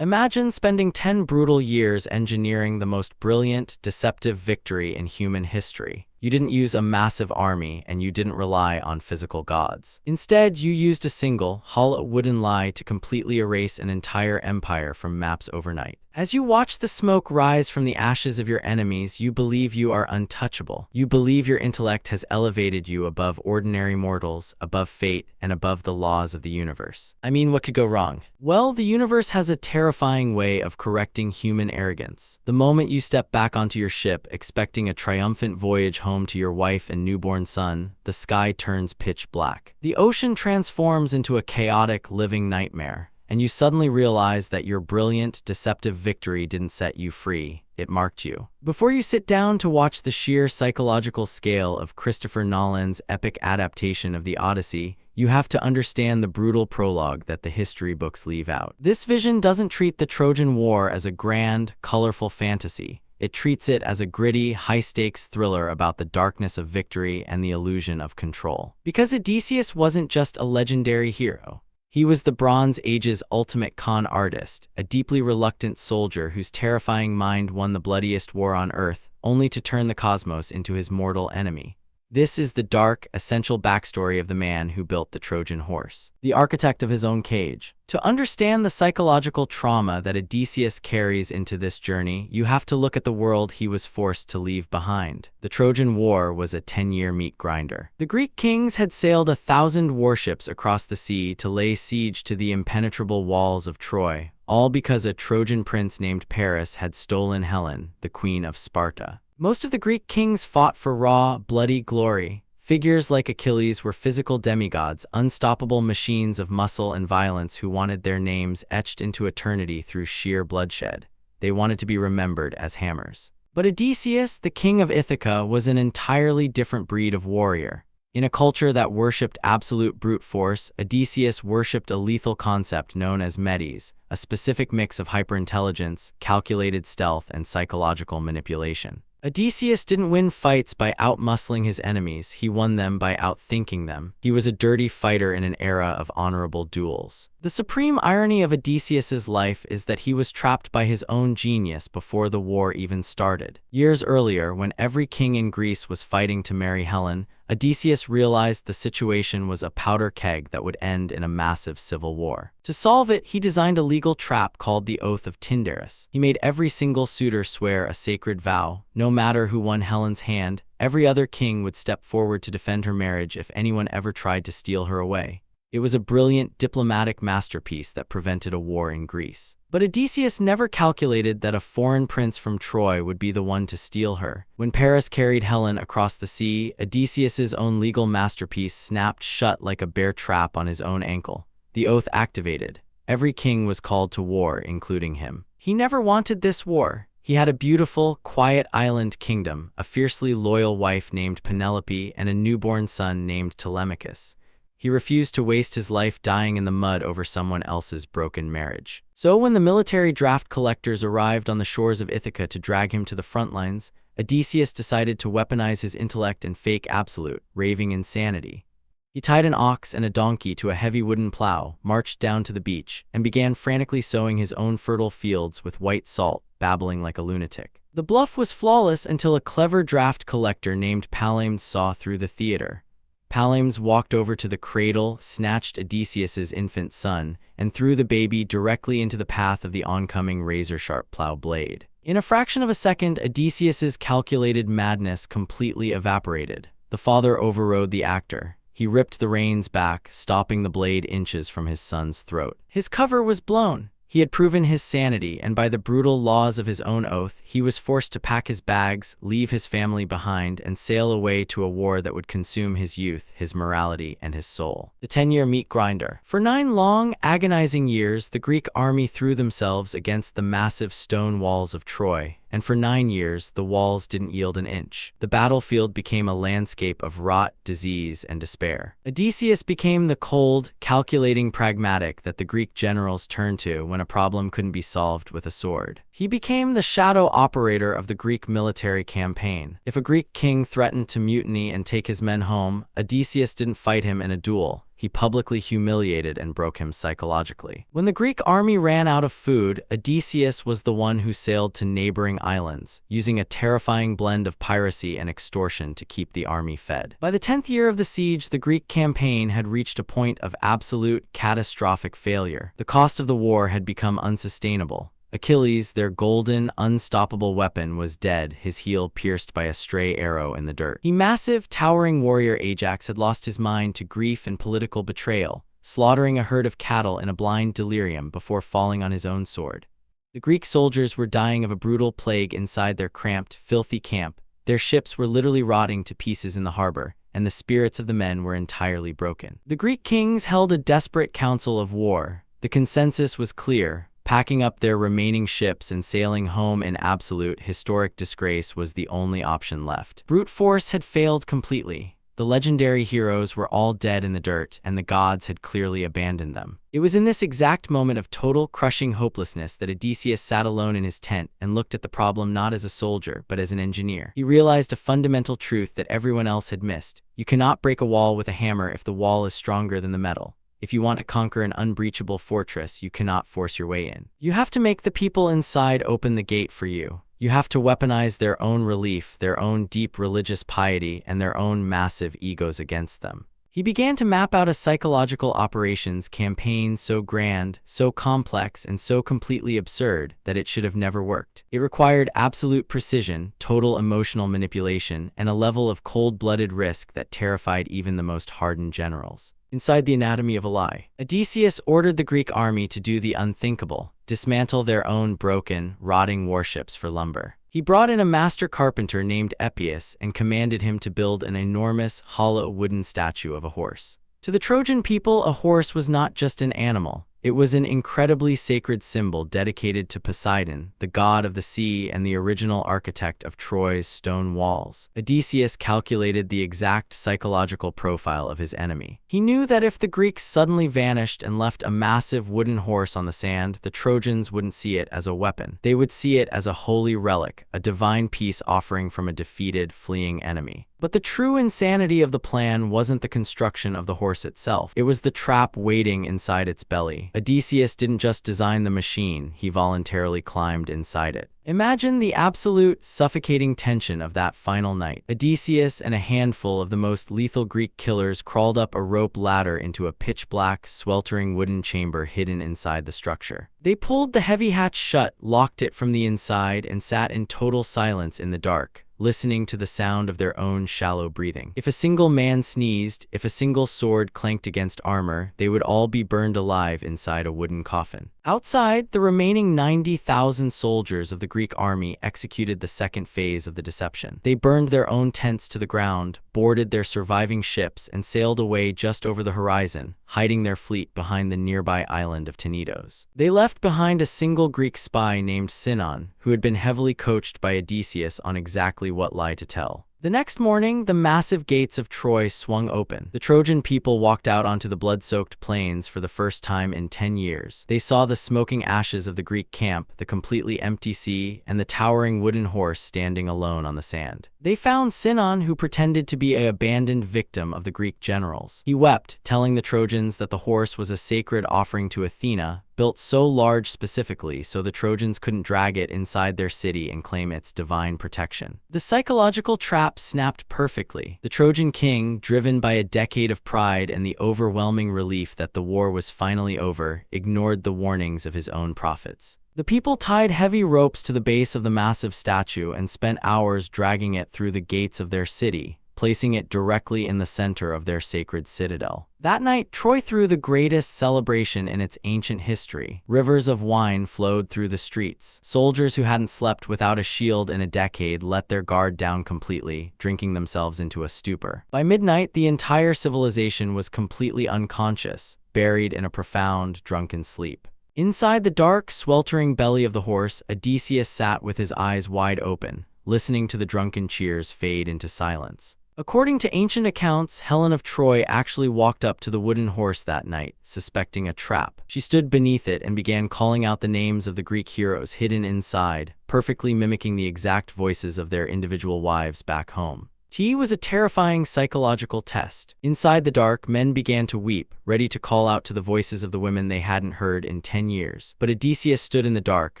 Imagine spending 10 brutal years engineering the most brilliant, deceptive victory in human history. You didn't use a massive army, and you didn't rely on physical gods. Instead, you used a single, hollow wooden lie to completely erase an entire empire from maps overnight. As you watch the smoke rise from the ashes of your enemies, you believe you are untouchable. You believe your intellect has elevated you above ordinary mortals, above fate, and above the laws of the universe. I mean, what could go wrong? Well, the universe has a terrifying way of correcting human arrogance. The moment you step back onto your ship, expecting a triumphant voyage home to your wife and newborn son, the sky turns pitch black. The ocean transforms into a chaotic, living nightmare, and you suddenly realize that your brilliant, deceptive victory didn't set you free, it marked you. Before you sit down to watch the sheer psychological scale of Christopher Nolan's epic adaptation of the Odyssey, you have to understand the brutal prologue that the history books leave out. This vision doesn't treat the Trojan War as a grand, colorful fantasy. It treats it as a gritty, high-stakes thriller about the darkness of victory and the illusion of control. Because Odysseus wasn't just a legendary hero. He was the Bronze Age's ultimate con artist, a deeply reluctant soldier whose terrifying mind won the bloodiest war on Earth, only to turn the cosmos into his mortal enemy. This is the dark, essential backstory of the man who built the Trojan Horse, the architect of his own cage. To understand the psychological trauma that Odysseus carries into this journey, you have to look at the world he was forced to leave behind. The Trojan War was a 10-year meat grinder. The Greek kings had sailed 1,000 warships across the sea to lay siege to the impenetrable walls of Troy, all because a Trojan prince named Paris had stolen Helen, the queen of Sparta. Most of the Greek kings fought for raw, bloody glory. Figures like Achilles were physical demigods, unstoppable machines of muscle and violence who wanted their names etched into eternity through sheer bloodshed. They wanted to be remembered as hammers. But Odysseus, the king of Ithaca, was an entirely different breed of warrior. In a culture that worshipped absolute brute force, Odysseus worshipped a lethal concept known as medes, a specific mix of hyperintelligence, calculated stealth, and psychological manipulation. Odysseus didn't win fights by outmuscling his enemies, he won them by outthinking them. He was a dirty fighter in an era of honorable duels. The supreme irony of Odysseus's life is that he was trapped by his own genius before the war even started. Years earlier, when every king in Greece was fighting to marry Helen, Odysseus realized the situation was a powder keg that would end in a massive civil war. To solve it, he designed a legal trap called the Oath of Tyndaris. He made every single suitor swear a sacred vow. No matter who won Helen's hand, every other king would step forward to defend her marriage if anyone ever tried to steal her away. It was a brilliant diplomatic masterpiece that prevented a war in Greece. But Odysseus never calculated that a foreign prince from Troy would be the one to steal her. When Paris carried Helen across the sea, Odysseus's own legal masterpiece snapped shut like a bear trap on his own ankle. The oath activated. Every king was called to war, including him. He never wanted this war. He had a beautiful, quiet island kingdom, a fiercely loyal wife named Penelope, and a newborn son named Telemachus. He refused to waste his life dying in the mud over someone else's broken marriage. So when the military draft collectors arrived on the shores of Ithaca to drag him to the front lines, Odysseus decided to weaponize his intellect and fake absolute, raving insanity. He tied an ox and a donkey to a heavy wooden plow, marched down to the beach, and began frantically sowing his own fertile fields with white salt, babbling like a lunatic. The bluff was flawless until a clever draft collector named Palamedes saw through the theater. Palamedes walked over to the cradle, snatched Odysseus's infant son, and threw the baby directly into the path of the oncoming razor-sharp plow blade. In a fraction of a second, Odysseus's calculated madness completely evaporated. The father overrode the actor. He ripped the reins back, stopping the blade inches from his son's throat. His cover was blown. He had proven his sanity, and by the brutal laws of his own oath, he was forced to pack his bags, leave his family behind, and sail away to a war that would consume his youth, his morality, and his soul. The 10-year meat grinder. For 9 long, agonizing years, the Greek army threw themselves against the massive stone walls of Troy, and for 9 years, the walls didn't yield an inch. The battlefield became a landscape of rot, disease, and despair. Odysseus became the cold, calculating pragmatic that the Greek generals turned to when a problem couldn't be solved with a sword. He became the shadow operator of the Greek military campaign. If a Greek king threatened to mutiny and take his men home, Odysseus didn't fight him in a duel. he publicly humiliated and broke him psychologically. When the Greek army ran out of food, Odysseus was the one who sailed to neighboring islands, using a terrifying blend of piracy and extortion to keep the army fed. By the 10th year of the siege, the Greek campaign had reached a point of absolute catastrophic failure. The cost of the war had become unsustainable. Achilles, their golden, unstoppable weapon, was dead, his heel pierced by a stray arrow in the dirt. The massive, towering warrior Ajax had lost his mind to grief and political betrayal, slaughtering a herd of cattle in a blind delirium before falling on his own sword. The Greek soldiers were dying of a brutal plague inside their cramped, filthy camp. Their ships were literally rotting to pieces in the harbor, and the spirits of the men were entirely broken. The Greek kings held a desperate council of war. The consensus was clear. Packing up their remaining ships and sailing home in absolute, historic disgrace was the only option left. Brute force had failed completely. The legendary heroes were all dead in the dirt, and the gods had clearly abandoned them. It was in this exact moment of total, crushing hopelessness that Odysseus sat alone in his tent and looked at the problem not as a soldier, but as an engineer. He realized a fundamental truth that everyone else had missed. You cannot break a wall with a hammer if the wall is stronger than the metal. If you want to conquer an unbreachable fortress, you cannot force your way in. You have to make the people inside open the gate for you. You have to weaponize their own relief, their own deep religious piety, and their own massive egos against them. He began to map out a psychological operations campaign so grand, so complex, and so completely absurd that it should have never worked. It required absolute precision, total emotional manipulation, and a level of cold-blooded risk that terrified even the most hardened generals. Inside the anatomy of a lie, Odysseus ordered the Greek army to do the unthinkable, dismantle their own broken, rotting warships for lumber. He brought in a master carpenter named Epeius and commanded him to build an enormous, hollow wooden statue of a horse. To the Trojan people, a horse was not just an animal. It was an incredibly sacred symbol dedicated to Poseidon, the god of the sea and the original architect of Troy's stone walls. Odysseus calculated the exact psychological profile of his enemy. He knew that if the Greeks suddenly vanished and left a massive wooden horse on the sand, the Trojans wouldn't see it as a weapon. They would see it as a holy relic, a divine peace offering from a defeated, fleeing enemy. But the true insanity of the plan wasn't the construction of the horse itself. It was the trap waiting inside its belly. Odysseus didn't just design the machine, he voluntarily climbed inside it. Imagine the absolute, suffocating tension of that final night. Odysseus and a handful of the most lethal Greek killers crawled up a rope ladder into a pitch-black, sweltering wooden chamber hidden inside the structure. They pulled the heavy hatch shut, locked it from the inside, and sat in total silence in the dark, listening to the sound of their own shallow breathing. If a single man sneezed, if a single sword clanked against armor, they would all be burned alive inside a wooden coffin. Outside, the remaining 90,000 soldiers of the Greek army executed the second phase of the deception. They burned their own tents to the ground, boarded their surviving ships, and sailed away just over the horizon, hiding their fleet behind the nearby island of Tenedos. They left behind a single Greek spy named Sinon, who had been heavily coached by Odysseus on exactly what lie to tell. The next morning, the massive gates of Troy swung open. The Trojan people walked out onto the blood-soaked plains for the first time in 10 years. They saw the smoking ashes of the Greek camp, the completely empty sea, and the towering wooden horse standing alone on the sand. They found Sinon, who pretended to be an abandoned victim of the Greek generals. He wept, telling the Trojans that the horse was a sacred offering to Athena, built so large specifically so the Trojans couldn't drag it inside their city and claim its divine protection. The psychological trap snapped perfectly. The Trojan king, driven by a decade of pride and the overwhelming relief that the war was finally over, ignored the warnings of his own prophets. The people tied heavy ropes to the base of the massive statue and spent hours dragging it through the gates of their city, placing it directly in the center of their sacred citadel. That night, Troy threw the greatest celebration in its ancient history. Rivers of wine flowed through the streets. Soldiers who hadn't slept without a shield in a decade let their guard down completely, drinking themselves into a stupor. By midnight, the entire civilization was completely unconscious, buried in a profound, drunken sleep. Inside the dark, sweltering belly of the horse, Odysseus sat with his eyes wide open, listening to the drunken cheers fade into silence. According to ancient accounts, Helen of Troy actually walked up to the wooden horse that night, suspecting a trap. She stood beneath it and began calling out the names of the Greek heroes hidden inside, perfectly mimicking the exact voices of their individual wives back home. Tea was a terrifying psychological test. Inside the dark, men began to weep, ready to call out to the voices of the women they hadn't heard in 10 years. But Odysseus stood in the dark,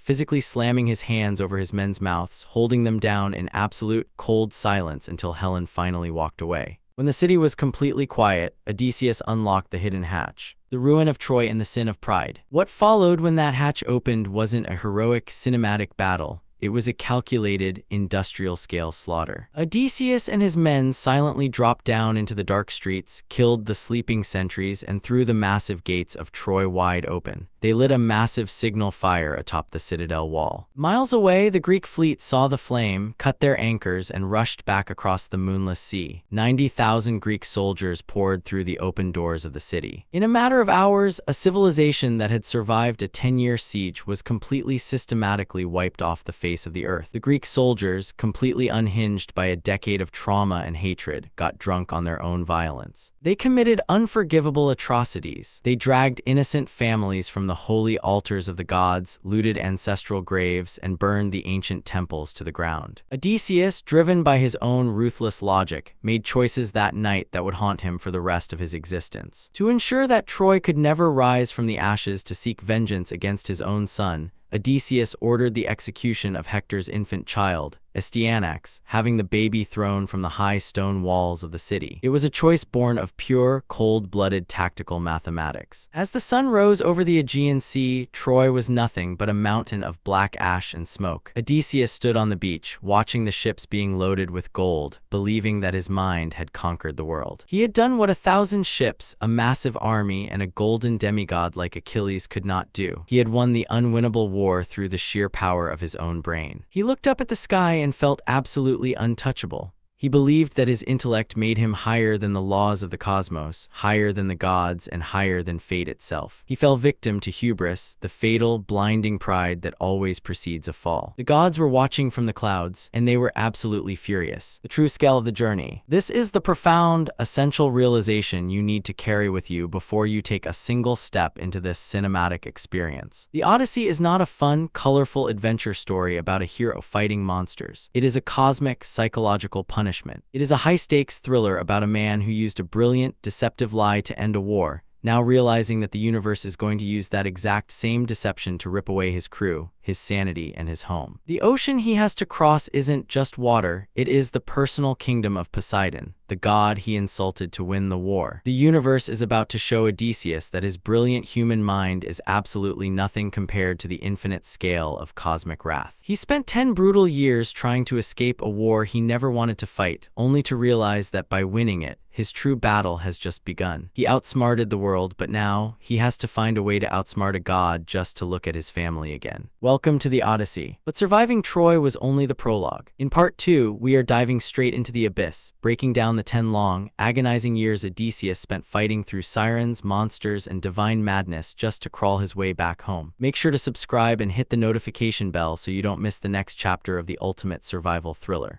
physically slamming his hands over his men's mouths, holding them down in absolute, cold silence until Helen finally walked away. When the city was completely quiet, Odysseus unlocked the hidden hatch. The ruin of Troy and the sin of pride. What followed when that hatch opened wasn't a heroic cinematic battle. It was a calculated, industrial-scale slaughter. Odysseus and his men silently dropped down into the dark streets, killed the sleeping sentries, and threw the massive gates of Troy wide open. They lit a massive signal fire atop the citadel wall. Miles away, the Greek fleet saw the flame, cut their anchors, and rushed back across the moonless sea. 90,000 Greek soldiers poured through the open doors of the city. In a matter of hours, a civilization that had survived a 10-year siege was completely systematically wiped off the face of the earth. The Greek soldiers, completely unhinged by a decade of trauma and hatred, got drunk on their own violence. They committed unforgivable atrocities. They dragged innocent families from the holy altars of the gods, looted ancestral graves, and burned the ancient temples to the ground. Odysseus, driven by his own ruthless logic, made choices that night that would haunt him for the rest of his existence. To ensure that Troy could never rise from the ashes to seek vengeance against his own son, Odysseus ordered the execution of Hector's infant child, Astyanax, having the baby thrown from the high stone walls of the city. It was a choice born of pure, cold-blooded tactical mathematics. As the sun rose over the Aegean Sea, Troy was nothing but a mountain of black ash and smoke. Odysseus stood on the beach, watching the ships being loaded with gold, believing that his mind had conquered the world. He had done what 1,000 ships, a massive army, and a golden demigod like Achilles could not do. He had won the unwinnable war through the sheer power of his own brain. He looked up at the sky and felt absolutely untouchable. He believed that his intellect made him higher than the laws of the cosmos, higher than the gods, and higher than fate itself. He fell victim to hubris, the fatal, blinding pride that always precedes a fall. The gods were watching from the clouds, and they were absolutely furious. The true scale of the journey. This is the profound, essential realization you need to carry with you before you take a single step into this cinematic experience. The Odyssey is not a fun, colorful adventure story about a hero fighting monsters. It is a cosmic, psychological punishment. It is a high-stakes thriller about a man who used a brilliant, deceptive lie to end a war, now realizing that the universe is going to use that exact same deception to rip away his crew, his sanity, and his home. The ocean he has to cross isn't just water, it is the personal kingdom of Poseidon, the god he insulted to win the war. The universe is about to show Odysseus that his brilliant human mind is absolutely nothing compared to the infinite scale of cosmic wrath. He spent 10 brutal years trying to escape a war he never wanted to fight, only to realize that by winning it, his true battle has just begun. He outsmarted the world, but now he has to find a way to outsmart a god just to look at his family again. Welcome to the Odyssey. But surviving Troy was only the prologue. In part 2, we are diving straight into the abyss, breaking down the 10 long, agonizing years Odysseus spent fighting through sirens, monsters, and divine madness just to crawl his way back home. Make sure to subscribe and hit the notification bell so you don't miss the next chapter of the ultimate survival thriller.